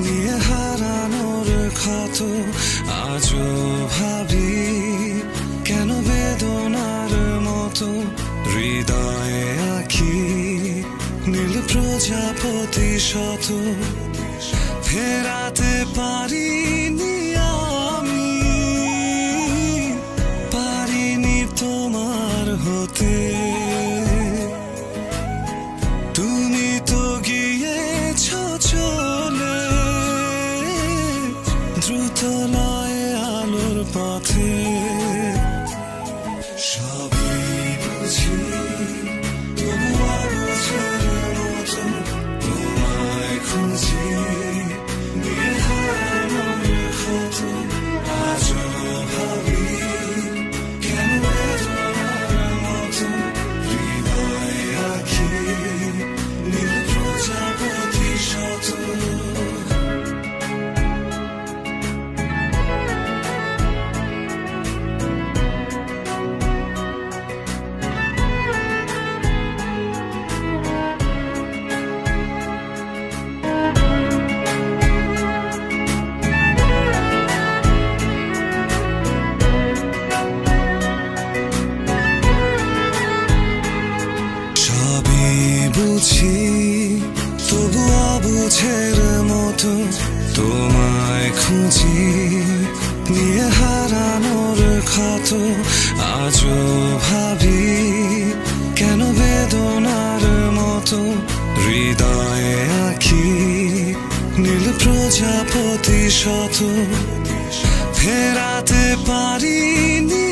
নিয়ে হারানোর ক্ষত আজও ভাবি, কেন বেদনার মতো হৃদয়ে আঁকি নীল প্রজাপতি শত ফেরাতে পারিনি আমি, পারিনি তোমার হতে। তুমি তো গিয়েছ চলে দ্রুত লয়ে আলোর পথে। সবই বুঝি তবু অবুঝের মতো তোমায় খুঁজি, নিয়ে হারানোর ক্ষত আজও ভাবি, কেন বেদনার মতো হৃদয়ে আঁকি নীল প্রজাপতি শত। বুঝি তবু অবুঝের মতো তোমায় খুঁজি, নিয়ে হারানোর ক্ষত আজও ভাবি, কেন বেদনার মতো হৃদয়ে আঁকি নীল প্রজাপতি শত ফেরাতে পারিনি